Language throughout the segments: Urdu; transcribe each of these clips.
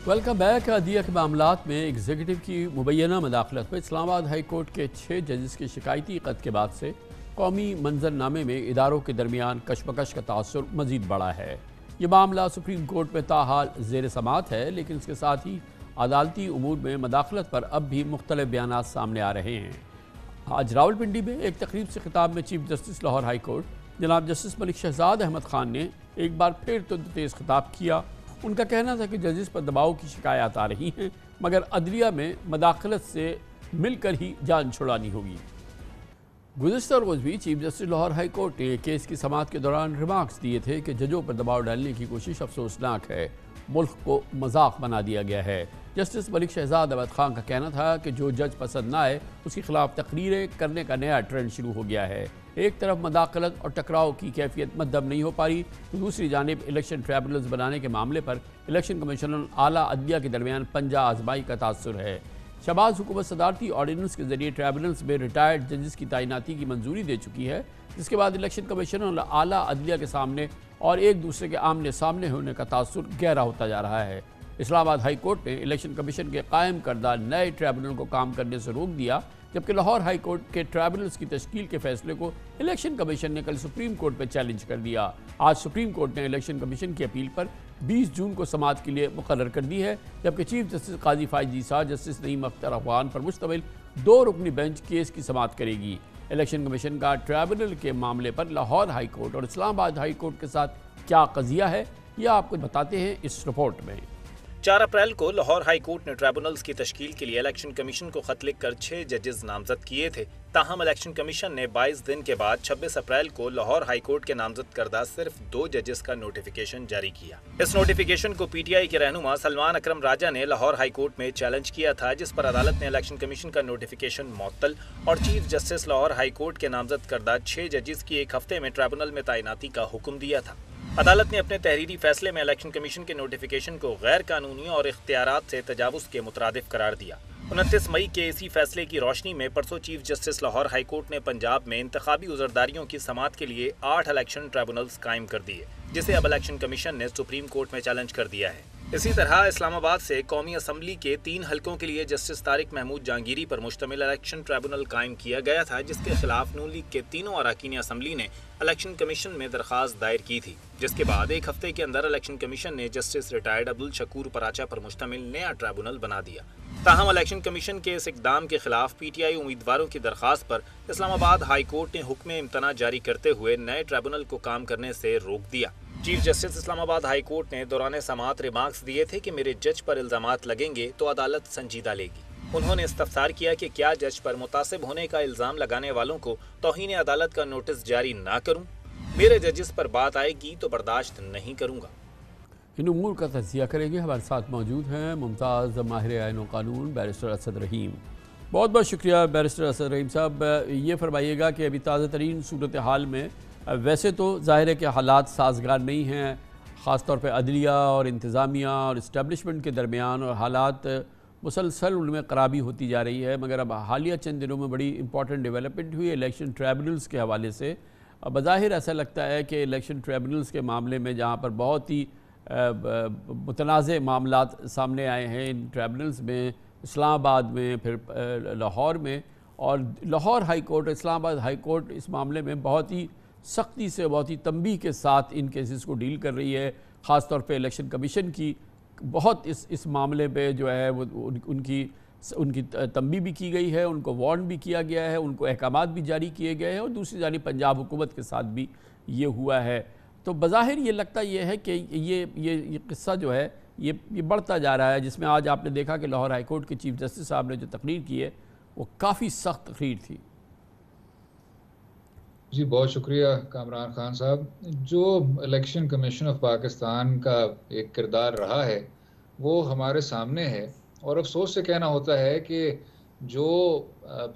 Welcome back. عدلیہ کے معاملات میں ایگزیکٹو کی مبینہ مداخلت پر اسلام آباد ہائی کورٹ کے 6 ججز کے شکایتی خط کے بعد سے قومی منظر نامے میں اداروں کے درمیان کشمکش کا تاثر مزید بڑھا ہے۔ یہ معاملہ سپریم کورٹ میں تاحال زیر سماعت ہے، لیکن اس کے ساتھ ہی عدالتی امور میں مداخلت پر اب بھی مختلف بیانات سامنے آ رہے ہیں۔ آج راولپنڈی میں ایک تقریب سے خطاب میں chief justice Lahore high court جناب جسٹس ملک شہزاد احمد خان نے ایک بار پھر تیز خطاب کیا۔ ان کا کہنا تھا کہ ججز پر دباؤ کی شکایات آ رہی ہیں، مگر عدلیہ میں مداخلت سے مل کر ہی جان چھڑانی ہوگی۔ گزشتہ روز بھی chief justice Lahore high court نے کیس کی سماعت کے دوران ریمارکس دیے تھے کہ ججوں پر دباؤ ڈالنے کی کوشش افسوسناک ہے، ملک کو مذاق بنا دیا گیا ہے۔ جسٹس ملک شہزاد احمد خان کا کہنا تھا کہ جو جج پسند نہ آئے اس کے خلاف تقریریں کرنے کا نیا ٹرینڈ شروع ہو گیا ہے۔ ایک طرف مداخلت اور ٹکراؤ کی کیفیت مدھم نہیں ہو پا رہی، تو دوسری جانب الیکشن ٹریبونلز بنانے کے معاملے پر الیکشن کمیشن اور اعلیٰ عدلیہ کے درمیان پنجہ آزمائی کا تاثر ہے۔ شہباز حکومت صدارتی آرڈیننس کے ذریعے ٹریبونلز میں ریٹائرڈ ججز کی تعیناتی کی منظوری دے چکی ہے، جس کے بعد الیکشن کمیشن اور اعلیٰ عدلیہ کے سامنے اور ایک دوسرے کے آمنے سامنے ہونے کا تاثر گہرا ہوتا جا رہا ہے۔ اسلام آباد ہائی کورٹ نے الیکشن کمیشن کے قائم کردہ نئے ٹریبونل کو کام کرنے سے روک دیا، جبکہ لاہور ہائی کورٹ کے ٹریبونلز کی تشکیل کے فیصلے کو الیکشن کمیشن نے کل سپریم کورٹ میں چیلنج کر دیا۔ آج سپریم کورٹ نے الیکشن کمیشن کی اپیل پر 20 جون کو سماعت کے لیے مقرر کر دی ہے، جبکہ چیف جسٹس قاضی فائز عیسیٰ جسٹس نعیم اختر افغان پر مشتمل 2 رکنی بینچ کیس کی سماعت کرے گی۔ الیکشن کمیشن کا ٹریبونل کے معاملے پر لاہور ہائی کورٹ اور اسلام آباد ہائی کورٹ کے ساتھ کیا قضیہ ہے، یہ آپ کو بتاتے ہیں اس رپورٹ میں۔ 4 اپریل کو لاہور ہائی کورٹ نے ٹریبونلز کی تشکیل کے لیے الیکشن کمیشن کو خط لکھ کر 6 ججز نامزد کیے تھے، تاہم الیکشن کمیشن نے 22 دن کے بعد 26 اپریل کو لاہور ہائی کورٹ کے نامزد کردہ صرف 2 ججز کا نوٹیفیکیشن جاری کیا۔ اس نوٹیفیکیشن کو پی ٹی آئی کے رہنما سلمان اکرم راجہ نے لاہور ہائی کورٹ میں چیلنج کیا تھا، جس پر عدالت نے الیکشن کمیشن کا نوٹیفیکیشن معطل اور chief justice Lahore high court کے نامزد کردہ 6 ججز کی ایک ہفتے میں ٹریبونل میں تعیناتی کا حکم دیا تھا۔ عدالت نے اپنے تحریری فیصلے میں الیکشن کمیشن کے نوٹیفیکیشن کو غیر قانونی اور اختیارات سے تجاوز کے مترادف قرار دیا۔ 29 مئی کے اسی فیصلے کی روشنی میں پرسوں chief justice Lahore high court نے پنجاب میں انتخابی عذرداریوں کی سماعت کے لیے 8 الیکشن ٹریبونلز قائم کر دیے، جسے اب الیکشن کمیشن نے سپریم کورٹ میں چیلنج کر دیا ہے۔ اسی طرح اسلام آباد سے قومی اسمبلی کے 3 حلقوں کے لیے جسٹس طارق محمود جہانگیری پر مشتمل الیکشن ٹریبونل قائم کیا گیا تھا، جس کے خلاف نون لیگ کے تینوں اراکین اسمبلی نے الیکشن کمیشن میں درخواست دائر کی تھی، جس کے بعد ایک ہفتے کے اندر الیکشن کمیشن نے جسٹس ریٹائرڈ عبدالشکور پراچا پر مشتمل نیا ٹریبونل بنا دیا۔ تاہم الیکشن کمیشن کے اس اقدام کے خلاف پی ٹی آئی امیدواروں کی درخواست پر اسلام آباد ہائی کورٹ نے حکم امتناع جاری کرتے ہوئے نئے ٹریبونل کو کام کرنے سے روک دیا۔ چیف جسٹس اسلام آباد ہائی کورٹ نے دوران سماعت ریمارکس دیے تھے کہ میرے جج پر الزامات لگیں گے تو عدالت سنجیدہ لے گی۔ انہوں نے استفسار کیا کہ کیا جج پر متعصب ہونے کا الزام لگانے والوں کو توہین عدالت کا نوٹس جاری نہ کروں؟ میرے ججز پر بات آئے گی تو برداشت نہیں کروں گا۔ ان امور کا تجزیہ کریں گے۔ ہمارے ساتھ موجود ہیں ممتاز ماہر آئین و قانون بیرسٹر اسد رحیم۔ بہت بہت شکریہ بیرسٹر اسد رحیم صاحب۔ یہ فرمائیے گا کہ ابھی تازہ ترین صورتحال میں ویسے تو ظاہر ہے کہ حالات سازگار نہیں ہیں، خاص طور پہ عدلیہ اور انتظامیہ اور اسٹیبلشمنٹ کے درمیان، اور حالات مسلسل ان میں خرابی ہوتی جا رہی ہے، مگر اب حالیہ چند دنوں میں بڑی امپورٹنٹ ڈیولپمنٹ ہوئی الیکشن ٹریبونلز کے حوالے سے۔ بظاہر ایسا لگتا ہے کہ الیکشن ٹریبونلز کے معاملے میں جہاں پر بہت ہی متنازع معاملات سامنے آئے ہیں ان ٹریبونلز میں، اسلام آباد میں، پھر لاہور میں، اور لاہور ہائی کورٹ اور اسلام آباد ہائی کورٹ اس معاملے میں بہت ہی سختی سے، بہت ہی تنبیہ کے ساتھ ان کیسز کو ڈیل کر رہی ہے۔ خاص طور پہ الیکشن کمیشن کی بہت اس معاملے پہ جو ہے وہ ان کی تنبیہ بھی کی گئی ہے، ان کو وارن بھی کیا گیا ہے، ان کو احکامات بھی جاری کیے گئے ہیں، اور دوسری جانب پنجاب حکومت کے ساتھ بھی یہ ہوا ہے۔ تو بظاہر یہ لگتا یہ ہے کہ یہ قصہ جو ہے یہ بڑھتا جا رہا ہے، جس میں آج آپ نے دیکھا کہ لاہور ہائی کورٹ کے چیف جسٹس صاحب نے جو تقریر کی ہے وہ کافی سخت تقریر تھی۔ جی بہت شکریہ کامران خان صاحب۔ جو الیکشن کمیشن آف پاکستان کا ایک کردار رہا ہے وہ ہمارے سامنے ہے، اور افسوس سے کہنا ہوتا ہے کہ جو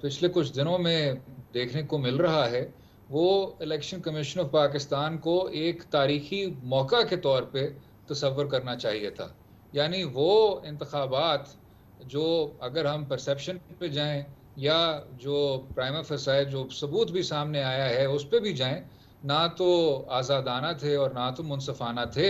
پچھلے کچھ دنوں میں دیکھنے کو مل رہا ہے وہ الیکشن کمیشن آف پاکستان کو ایک تاریخی موقع کے طور پہ تصور کرنا چاہیے تھا۔ یعنی وہ انتخابات جو اگر ہم پرسیپشن پہ جائیں یا جو پرائما فیسی جو ثبوت بھی سامنے آیا ہے اس پہ بھی جائیں، نہ تو آزادانہ تھے اور نہ تو منصفانہ تھے،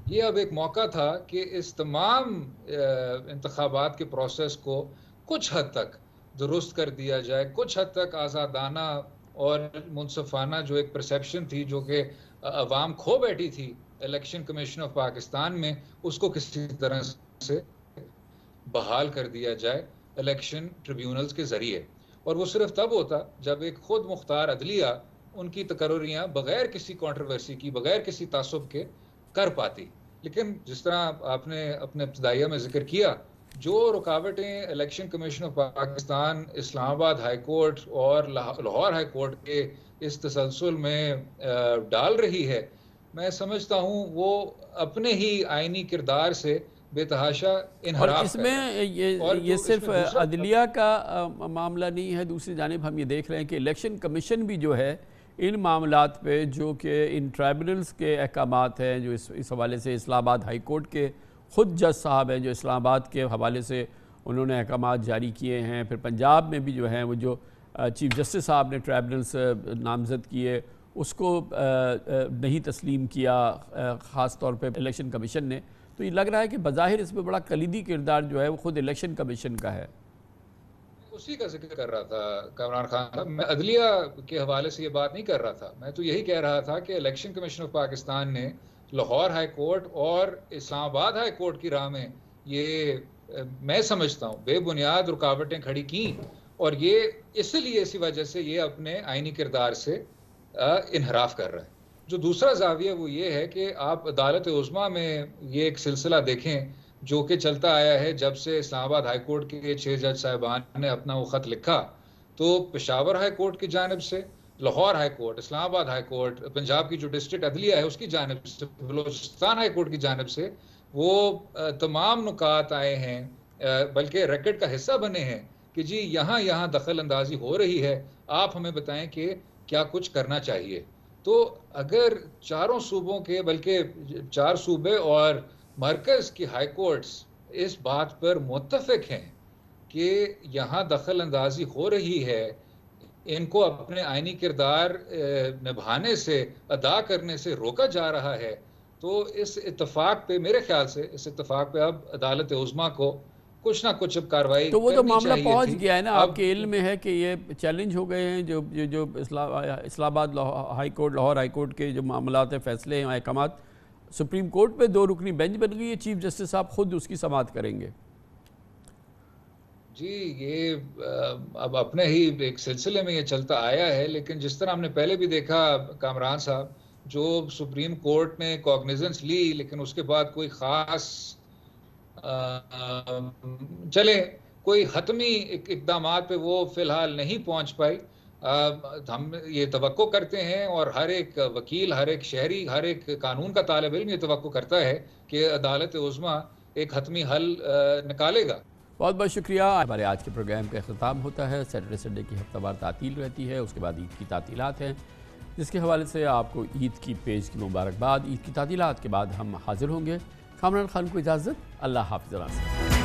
یہ اب ایک موقع تھا کہ اس تمام انتخابات کے پروسیس کو کچھ حد تک درست کر دیا جائے، کچھ حد تک آزادانہ اور منصفانہ جو ایک پرسیپشن تھی جو کہ عوام کھو بیٹھی تھی الیکشن کمیشن آف پاکستان میں، اس کو کسی طرح سے بحال کر دیا جائے الیکشن ٹریبیونلز کے ذریعے. اور وہ صرف تب ہوتا جب ایک خود مختار عدلیہ ان کی تقرریاں بغیر کسی کنٹروورسی کی، بغیر کسی تعصب کے کر پاتی. لیکن جس طرح آپ نے اپنے ابتدائیہ میں ذکر کیا، جو رکاوٹیں الیکشن کمیشن آف پاکستان اسلام آباد ہائی کورٹ اور لاہور ہائی کورٹ کے اس تسلسل میں ڈال رہی ہے، میں سمجھتا ہوں وہ اپنے ہی آئینی کردار سے بے تحاشا انحراف. اور اس میں یہ صرف عدلیہ کا معاملہ نہیں ہے، دوسری جانب ہم یہ دیکھ رہے ہیں کہ الیکشن کمیشن بھی جو ہے ان معاملات پہ جو کہ ان ٹرائبونلز کے احکامات ہیں، جو اس حوالے سے اسلام آباد ہائی کورٹ کے خود جج صاحب ہیں جو اسلام آباد کے حوالے سے انہوں نے احکامات جاری کیے ہیں، پھر پنجاب میں بھی جو ہیں وہ جو چیف جسٹس صاحب نے ٹرائبونلز نامزد کیے اس کو نہیں تسلیم کیا خاص طور پہ الیکشن کمیشن نے. تو یہ لگ رہا ہے کہ بظاہر اس میں بڑا کلیدی کردار جو ہے وہ خود الیکشن کمیشن کا ہے. اسی کا ذکر کر رہا تھا کامران خان صاحب، میں عدلیہ کے حوالے سے یہ بات نہیں کر رہا تھا. میں تو یہی کہہ رہا تھا کہ الیکشن کمیشن آف پاکستان نے لاہور ہائی کورٹ اور اسلام آباد ہائی کورٹ کی راہ میں یہ میں سمجھتا ہوں بے بنیاد رکاوٹیں کھڑی کیں، اور یہ اسی وجہ سے یہ اپنے آئینی کردار سے انحراف کر رہا ہے. جو دوسرا زاویہ وہ یہ ہے کہ آپ عدالت عظمیٰ میں یہ ایک سلسلہ دیکھیں جو کہ چلتا آیا ہے جب سے اسلام آباد ہائی کورٹ کے 6 جج صاحبان نے اپنا وہ خط لکھا، تو پشاور ہائی کورٹ کی جانب سے، لاہور ہائی کورٹ، اسلام آباد ہائی کورٹ، پنجاب کی جو ڈسٹرکٹ عدلیہ ہے اس کی جانب سے، بلوچستان ہائی کورٹ کی جانب سے وہ تمام نکات آئے ہیں، بلکہ ریکارڈ کا حصہ بنے ہیں کہ جی یہاں دخل اندازی ہو رہی ہے، آپ ہمیں بتائیں کہ کیا کچھ کرنا چاہیے. تو اگر چاروں صوبوں کے بلکہ 4 صوبے اور مرکز کی ہائی کورٹس اس بات پر متفق ہیں کہ یہاں دخل اندازی ہو رہی ہے، ان کو اپنے آئینی کردار نبھانے سے، ادا کرنے سے روکا جا رہا ہے، تو اس اتفاق پہ میرے خیال سے اس اتفاق پہ اب عدالت عظمیٰ کو کچھ نہ کچھ اب کارروائی تو وہ تو معاملہ پہنچ تھی. گیا ہے نا، آپ کے علم میں ہے کہ یہ چیلنج ہو گئے ہیں جو اسلام آباد high court, Lahore high court کے جو معاملات ہیں، فیصلے ہیں، احکامات، سپریم کورٹ پہ 2 رکنی بینچ بن گئی ہے، چیف جسٹس صاحب خود اس کی سماعت کریں گے. جی یہ اب اپنے ہی ایک سلسلے میں یہ چلتا آیا ہے، لیکن جس طرح ہم نے پہلے بھی دیکھا کامران صاحب، جو سپریم کورٹ نے کوگنیزنس لی لیکن اس کے بعد کوئی خاص چلے کوئی حتمی اقدامات پہ وہ فی الحال نہیں پہنچ پائی. ہم یہ توقع کرتے ہیں اور ہر ایک وکیل، ہر ایک شہری، ہر ایک قانون کا طالب علم یہ توقع کرتا ہے کہ عدالت عظمیٰ ایک حتمی حل نکالے گا. بہت بہت شکریہ. ہمارے آج کے پروگرام کا اختتام ہوتا ہے. سیٹرڈے سنڈے کی ہفتہ وار تعطیل رہتی ہے، اس کے بعد عید کی تعطیلات ہیں، جس کے حوالے سے آپ کو عید کی پیش کی مبارکباد. عید کی تعطیلات کے بعد ہم حاضر ہوں گے. کامران خان کو اجازت. اللہ حافظ.